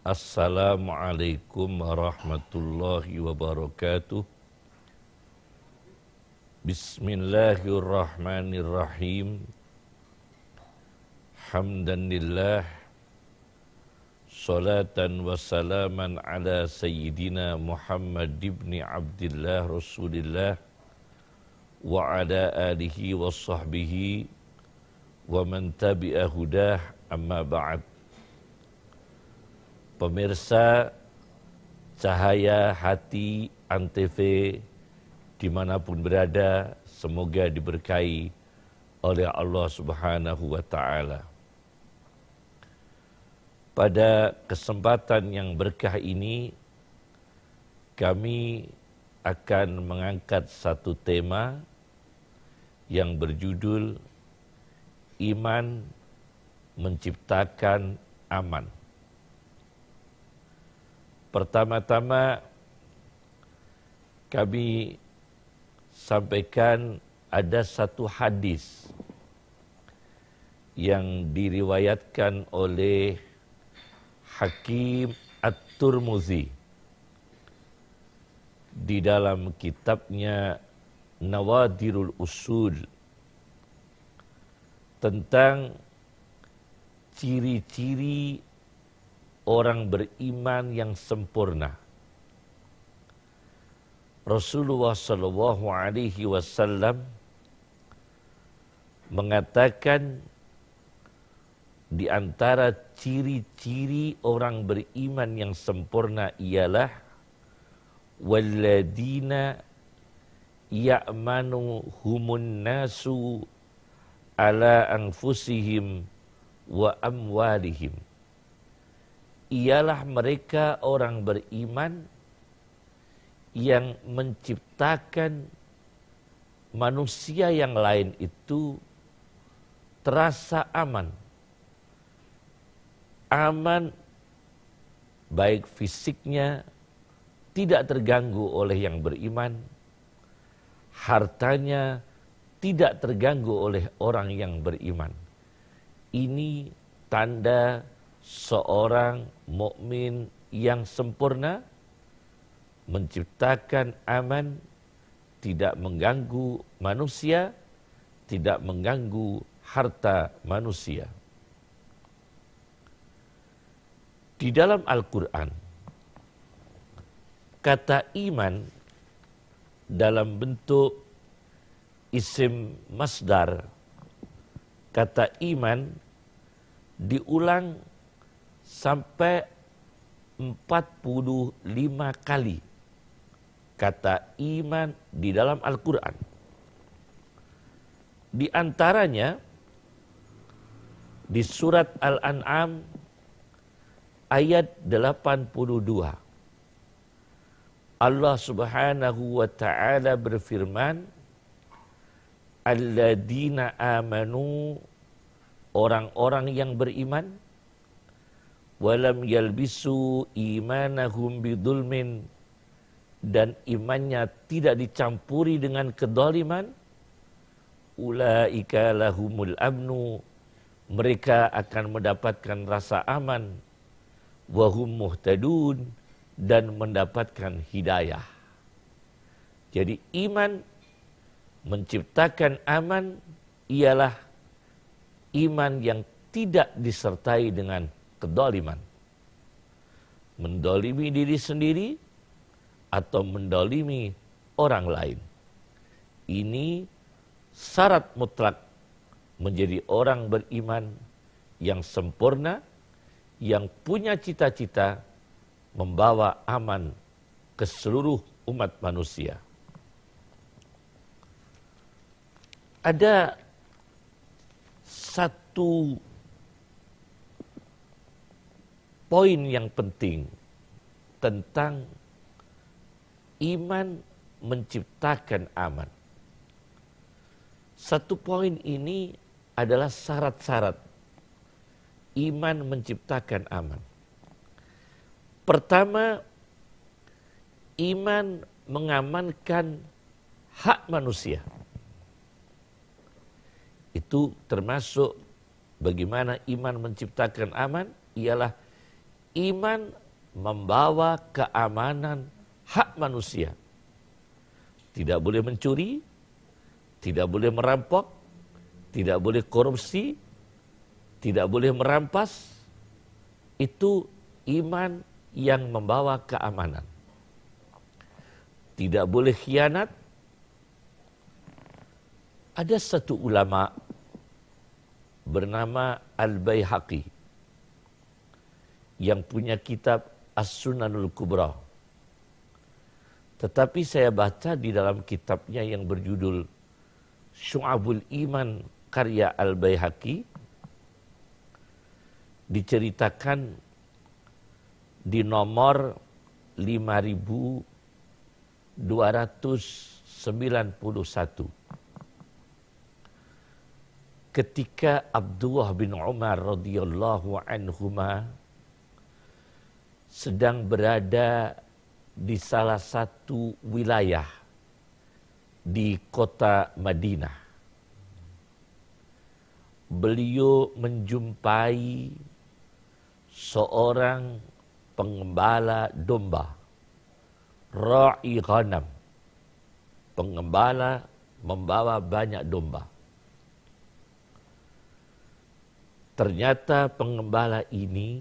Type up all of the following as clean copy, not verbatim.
Assalamualaikum warahmatullahi wabarakatuh. Bismillahirrahmanirrahim. Hamdanillah, salatan wa salaman ala sayyidina Muhammad ibn Abdillah Rasulillah wa ala alihi wa sahbihi wa man tabi'a hudah, amma ba'd. Pemirsa Cahaya Hati Antv dimanapun berada, semoga diberkahi oleh Allah Subhanahu wa Ta'ala. Pada kesempatan yang berkah ini, kami akan mengangkat satu tema yang berjudul Iman Menciptakan Aman. Pertama-tama kami sampaikan ada satu hadis yang diriwayatkan oleh Hakim At-Tirmidzi di dalam kitabnya Nawadirul Usul tentang ciri-ciri orang beriman yang sempurna. Rasulullah sallallahu alaihi wasallam mengatakan di antara ciri-ciri orang beriman yang sempurna ialah walladina ya'manuhumun nasu ala anfusihim wa amwalihim. Ialah mereka orang beriman yang menciptakan manusia yang lain itu terasa aman. Aman baik fisiknya tidak terganggu oleh yang beriman, hartanya tidak terganggu oleh orang yang beriman. Ini tanda seorang mukmin yang sempurna, menciptakan aman, tidak mengganggu manusia, tidak mengganggu harta manusia. Di dalam Al-Quran, kata iman dalam bentuk isim masdar, kata iman diulang sampai 45 kali. Kata iman di dalam Al-Quran. Di antaranya di surat Al-An'am ayat 82. Allah Subhanahu wa Ta'ala berfirman, alladzina amanu, orang-orang yang beriman, walam yalbisu imanahum bidzulmin, dan imannya tidak dicampuri dengan kedoliman, ulaika lahumul amnu, mereka akan mendapatkan rasa aman, wahum muhtadun, dan mendapatkan hidayah. Jadi iman menciptakan aman ialah iman yang tidak disertai dengan kedoliman. Mendolimi diri sendiri atau mendolimi orang lain. Ini syarat mutlak menjadi orang beriman yang sempurna, yang punya cita-cita membawa aman ke seluruh umat manusia. Ada satu poin yang penting tentang iman menciptakan aman. Satu poin ini adalah syarat-syarat iman menciptakan aman. Pertama, iman mengamankan hak manusia. Itu termasuk bagaimana iman menciptakan aman, ialah iman membawa keamanan hak manusia. Tidak boleh mencuri, tidak boleh merampok, tidak boleh korupsi, tidak boleh merampas. Itu iman yang membawa keamanan. Tidak boleh khianat. Ada satu ulama bernama Al-Baihaqi yang punya kitab As-Sunanul Kubra. Tetapi saya baca di dalam kitabnya yang berjudul Syu'abul Iman karya Al-Baihaqi, diceritakan di nomor 5291. Ketika Abdullah bin Umar radhiyallahu anhuma sedang berada di salah satu wilayah di kota Madinah, beliau menjumpai seorang pengembala domba, ra'i ghanam, pengembala membawa banyak domba. Ternyata pengembala ini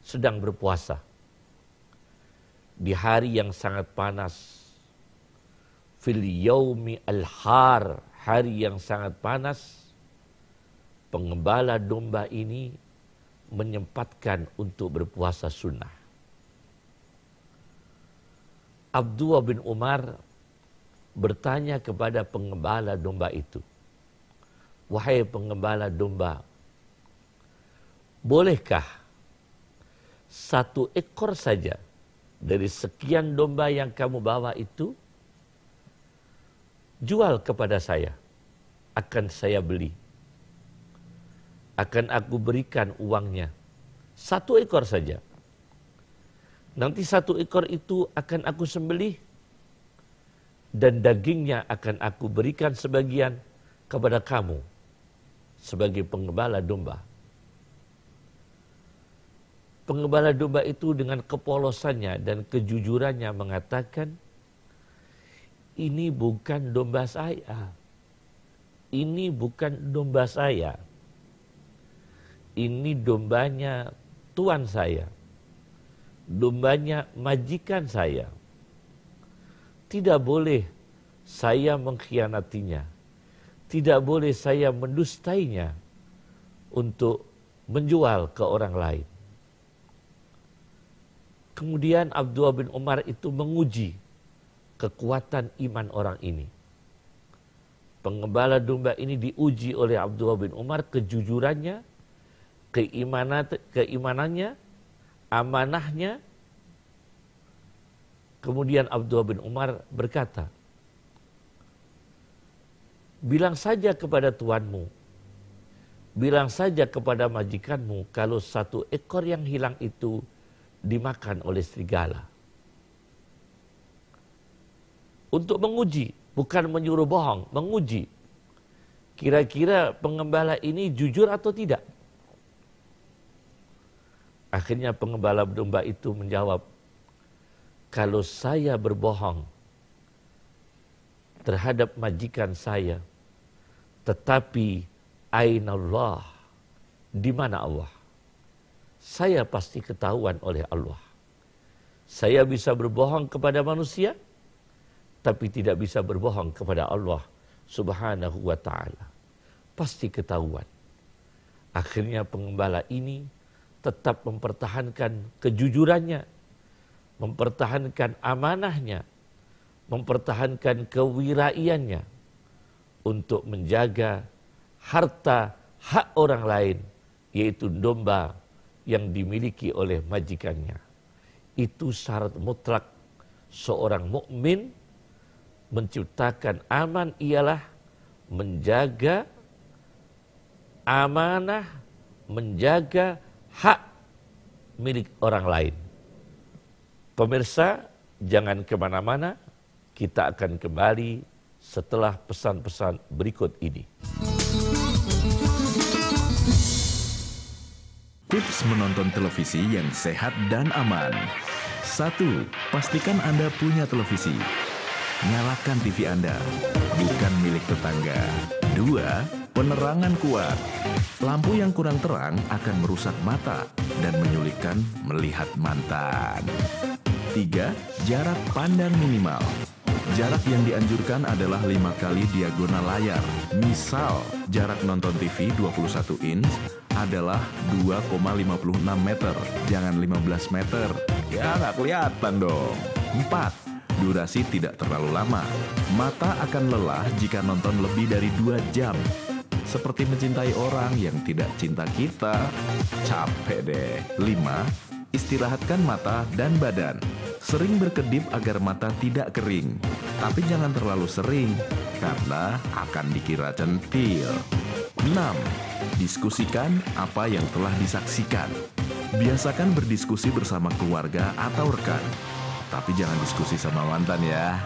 sedang berpuasa di hari yang sangat panas, fil yaumi al-har, hari yang sangat panas. Pengembala domba ini menyempatkan untuk berpuasa sunnah. Abdullah bin Umar bertanya kepada pengembala domba itu, "Wahai pengembala domba, bolehkah satu ekor saja dari sekian domba yang kamu bawa itu jual kepada saya? Akan saya beli. Akan aku berikan uangnya. Satu ekor saja. Nanti satu ekor itu akan aku sembelih dan dagingnya akan aku berikan sebagian kepada kamu sebagai pengembala domba." Pengembala domba itu dengan kepolosannya dan kejujurannya mengatakan, "Ini bukan domba saya. Ini bukan domba saya. Ini dombanya tuan saya. Dombanya majikan saya. Tidak boleh saya mengkhianatinya. Tidak boleh saya mendustainya untuk menjual ke orang lain." Kemudian Abdullah bin Umar itu menguji kekuatan iman orang ini. Pengembala domba ini diuji oleh Abdullah bin Umar, kejujurannya, keimanannya, amanahnya. Kemudian Abdullah bin Umar berkata, "Bilang saja kepada tuanmu, bilang saja kepada majikanmu kalau satu ekor yang hilang itu dimakan oleh serigala." Untuk menguji, bukan menyuruh bohong, menguji. Kira-kira pengembala ini jujur atau tidak? Akhirnya pengembala domba itu menjawab, "Kalau saya berbohong terhadap majikan saya, tetapi ainallah, di mana Allah? Saya pasti ketahuan oleh Allah. Saya bisa berbohong kepada manusia, tapi tidak bisa berbohong kepada Allah Subhanahu wa ta'ala. Pasti ketahuan." Akhirnya pengembala ini tetap mempertahankan kejujurannya, mempertahankan amanahnya, mempertahankan kewiraiannya untuk menjaga harta hak orang lain, yaitu domba yang dimiliki oleh majikannya. Itu syarat mutlak seorang mukmin menciptakan aman, ialah menjaga amanah, menjaga hak milik orang lain. Pemirsa, jangan kemana-mana, kita akan kembali setelah pesan-pesan berikut ini. Tips menonton televisi yang sehat dan aman. 1. Pastikan Anda punya televisi. Nyalakan TV Anda, bukan milik tetangga. 2. Penerangan kuat. Lampu yang kurang terang akan merusak mata dan menyulitkan melihat mantan. 3. Jarak pandang minimal. Jarak yang dianjurkan adalah 5 kali diagonal layar. Misal, jarak nonton TV 21 inch adalah 2,56 meter, jangan 15 meter. Ya, nggak kelihatan dong. 4. Durasi tidak terlalu lama. Mata akan lelah jika nonton lebih dari 2 jam. Seperti mencintai orang yang tidak cinta kita. Capek deh. 5. Istirahatkan mata dan badan. Sering berkedip agar mata tidak kering. Tapi jangan terlalu sering, karena akan dikira centil. 6. Diskusikan apa yang telah disaksikan. Biasakan berdiskusi bersama keluarga atau rekan. Tapi jangan diskusi sama mantan ya.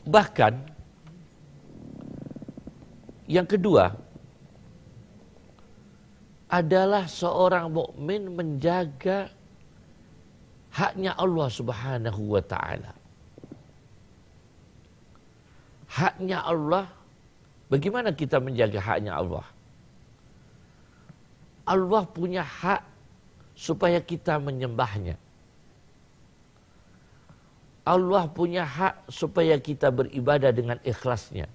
Bahkan yang kedua adalah seorang mukmin menjaga haknya Allah Subhanahu wa taala. Haknya Allah, bagaimana kita menjaga haknya Allah? Allah punya hak supaya kita menyembahnya. Allah punya hak supaya kita beribadah dengan ikhlasnya.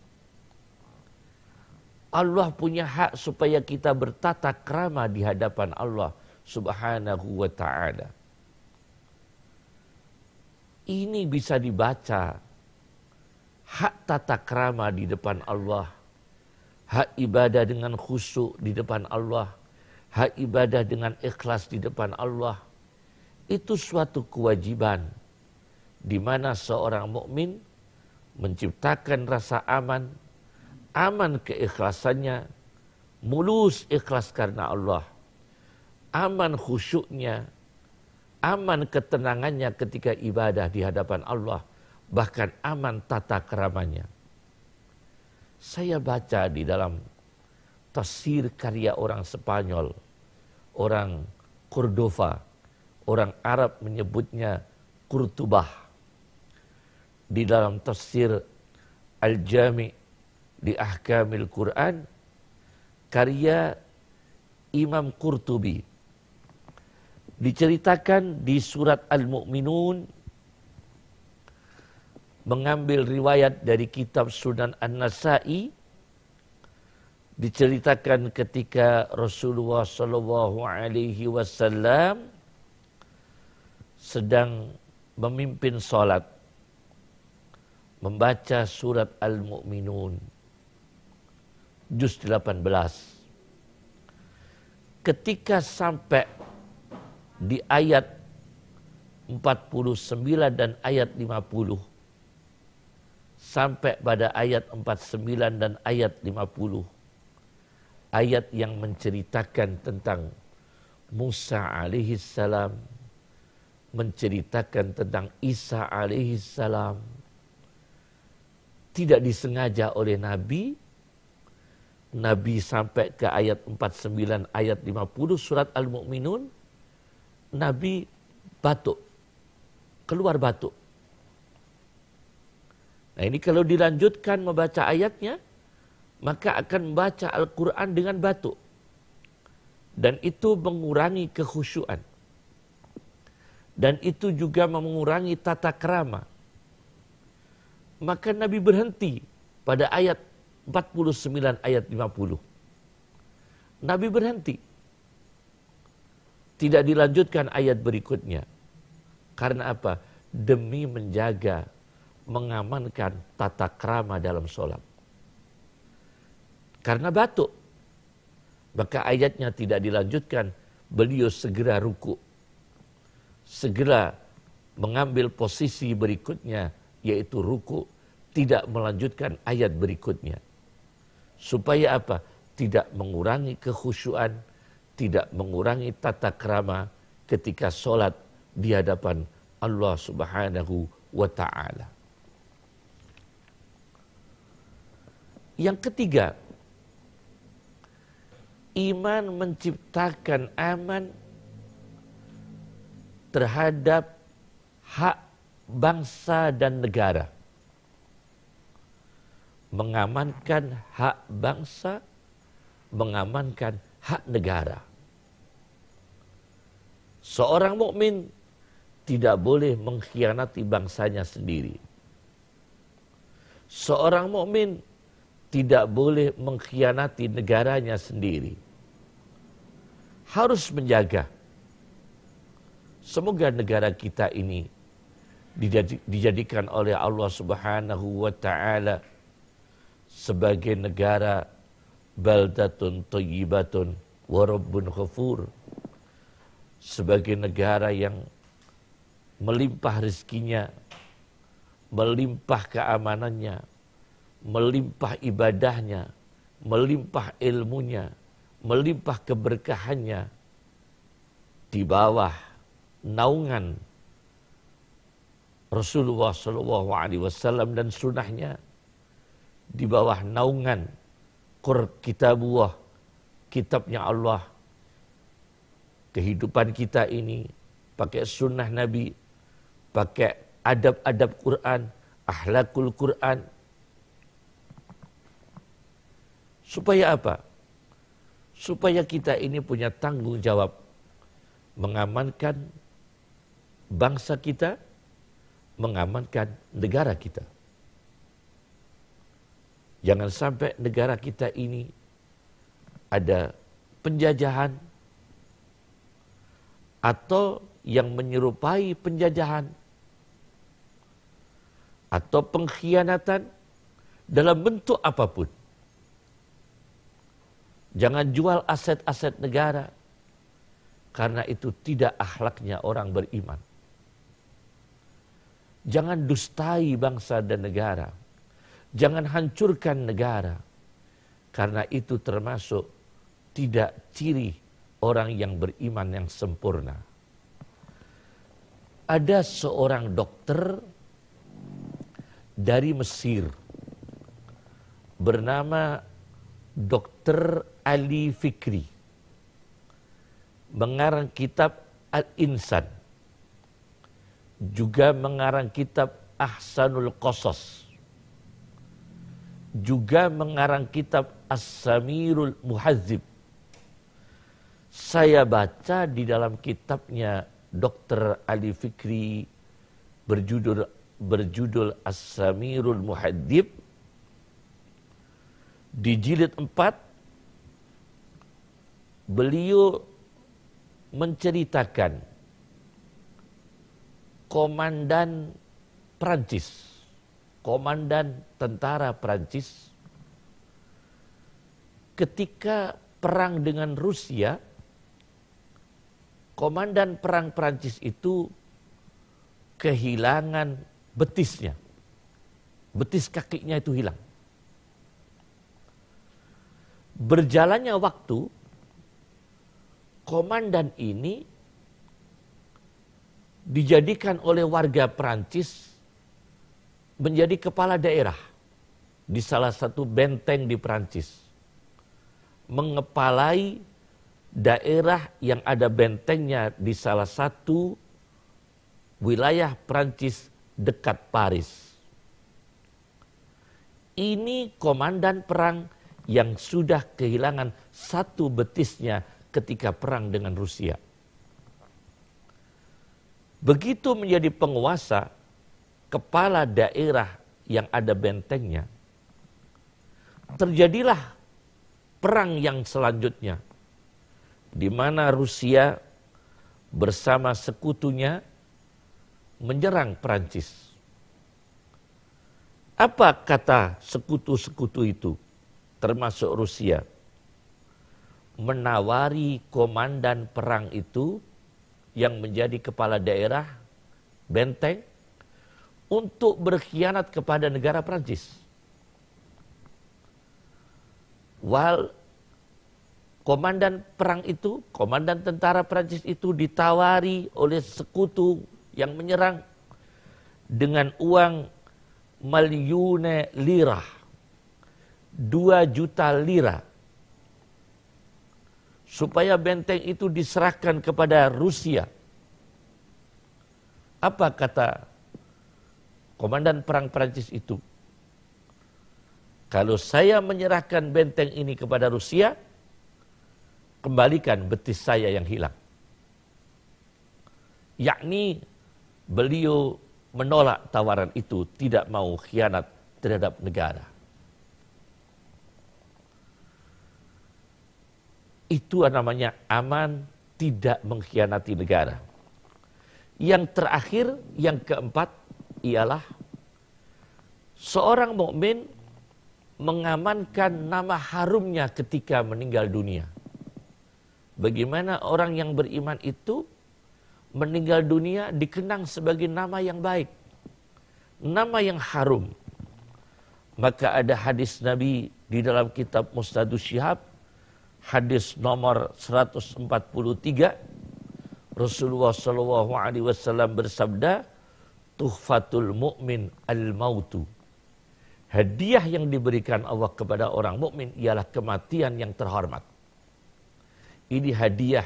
Allah punya hak supaya kita bertata krama di hadapan Allah Subhanahu wa ta'ala. Ini bisa dibaca. Hak tata krama di depan Allah. Hak ibadah dengan khusyuk di depan Allah. Hak ibadah dengan ikhlas di depan Allah. Itu suatu kewajiban di mana seorang mukmin menciptakan rasa aman, aman keikhlasannya, mulus ikhlas karena Allah, aman khusyuknya, aman ketenangannya ketika ibadah di hadapan Allah, bahkan aman tata keramanya. Saya baca di dalam tafsir karya orang Spanyol, orang Cordova, orang Arab menyebutnya Qurtubah. Di dalam tafsir Al-Jami' di Ahkamil Quran, karya Imam Qurtubi, diceritakan di surat Al-Mu'minun, mengambil riwayat dari kitab Sunan An-Nasa'i, diceritakan ketika Rasulullah Shallallahu Alaihi Wasallam sedang memimpin salat, membaca surat Al-Mu'minun, juz 18. Ketika sampai di ayat 49 dan ayat 50, sampai pada ayat 49 dan ayat 50, ayat yang menceritakan tentang Musa alaihissalam, menceritakan tentang Isa alaihissalam, tidak disengaja oleh Nabi sampai ke ayat 49, ayat 50 surat Al-Mu'minun, Nabi batuk, keluar batuk. Nah ini kalau dilanjutkan membaca ayatnya, maka akan membaca Al-Quran dengan batuk. Dan itu mengurangi kekhusyuan. Dan itu juga mengurangi tata krama. Maka Nabi berhenti pada ayat 49 ayat 50. Nabi berhenti. Tidak dilanjutkan ayat berikutnya. Karena apa? Demi menjaga, mengamankan tata krama dalam sholat. Karena batuk, maka ayatnya tidak dilanjutkan. Beliau segera ruku, segera mengambil posisi berikutnya, yaitu ruku, tidak melanjutkan ayat berikutnya. Supaya apa? Tidak mengurangi kekhusyuan, tidak mengurangi tata krama ketika sholat di hadapan Allah Subhanahu wa ta'ala. Yang ketiga, iman menciptakan aman terhadap hak bangsa dan negara. Mengamankan hak bangsa, mengamankan hak negara. Seorang mukmin tidak boleh mengkhianati bangsanya sendiri. Seorang mukmin tidak boleh mengkhianati negaranya sendiri. Harus menjaga. Semoga negara kita ini dijadikan oleh Allah Subhanahu wa ta'ala sebagai negara baldatun thayyibatun wa rabbun ghafur. Sebagai negara yang melimpah rezekinya, melimpah keamanannya, melimpah ibadahnya, melimpah ilmunya, melimpah keberkahannya di bawah naungan Rasulullah SAW dan sunnahnya, di bawah naungan kitabullah, kitabnya Allah. Kehidupan kita ini pakai sunnah Nabi, pakai adab-adab Quran, akhlakul Quran. Supaya apa? Supaya kita ini punya tanggung jawab mengamankan bangsa kita, mengamankan negara kita. Jangan sampai negara kita ini ada penjajahan atau yang menyerupai penjajahan atau pengkhianatan dalam bentuk apapun. Jangan jual aset-aset negara, karena itu tidak akhlaknya orang beriman. Jangan dustai bangsa dan negara. Jangan hancurkan negara, karena itu termasuk tidak ciri orang yang beriman yang sempurna. Ada seorang dokter dari Mesir bernama Dr. Ali Fikri, mengarang kitab Al-Insan, juga mengarang kitab Ahsanul Qasas, juga mengarang kitab As-Samirul Muhadzib. Saya baca di dalam kitabnya Dr. Ali Fikri berjudul As-Samirul Muhadzib, di jilid 4 beliau menceritakan komandan Prancis, komandan tentara Prancis ketika perang dengan Rusia. Komandan perang Prancis itu kehilangan betisnya. Betis kakinya itu hilang. Berjalannya waktu, komandan ini dijadikan oleh warga Prancis menjadi kepala daerah di salah satu benteng di Prancis. Mengepalai daerah yang ada bentengnya di salah satu wilayah Prancis dekat Paris. Ini komandan perang yang sudah kehilangan satu betisnya ketika perang dengan Rusia. Begitu menjadi penguasa, kepala daerah yang ada bentengnya, terjadilah perang yang selanjutnya, di mana Rusia bersama sekutunya menyerang Prancis. Apa kata sekutu-sekutu itu, termasuk Rusia? Menawari komandan perang itu yang menjadi kepala daerah benteng untuk berkhianat kepada negara Prancis. Komandan perang itu, komandan tentara Prancis itu ditawari oleh sekutu yang menyerang dengan uang malyune lirah, 2 juta lira, supaya benteng itu diserahkan kepada Rusia. Apa kata komandan perang Prancis itu? Kalau saya menyerahkan benteng ini kepada Rusia, kembalikan betis saya yang hilang. Yakni beliau menolak tawaran itu, tidak mau khianat terhadap negara. Itu namanya aman, tidak mengkhianati negara. Yang terakhir, yang keempat ialah seorang mukmin mengamankan nama harumnya ketika meninggal dunia. Bagaimana orang yang beriman itu meninggal dunia dikenang sebagai nama yang baik, nama yang harum. Maka ada hadis Nabi di dalam kitab Musnadus Syihab, hadis nomor 143, Rasulullah SAW bersabda, tuhfatul mu'min al-mautu. Hadiah yang diberikan Allah kepada orang mukmin ialah kematian yang terhormat. Ini hadiah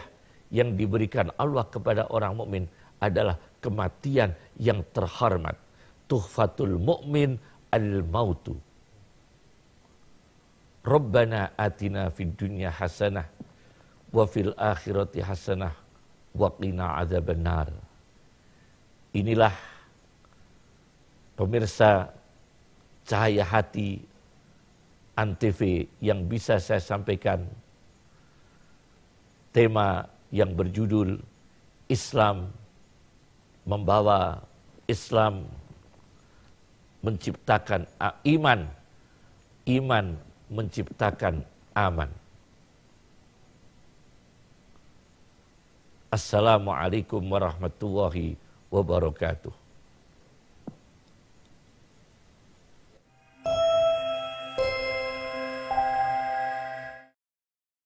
yang diberikan Allah kepada orang mukmin adalah kematian yang terhormat. Tuhfatul mu'min al-mautu. Rabbana atina fid dunya hasanah wa fil akhirati hasanah wa qina adzabannar. Inilah pemirsa Cahaya Hati Antv yang bisa saya sampaikan. Tema yang berjudul Islam membawa Islam menciptakan iman, iman menciptakan aman. Assalamualaikum warahmatullahi wabarakatuh.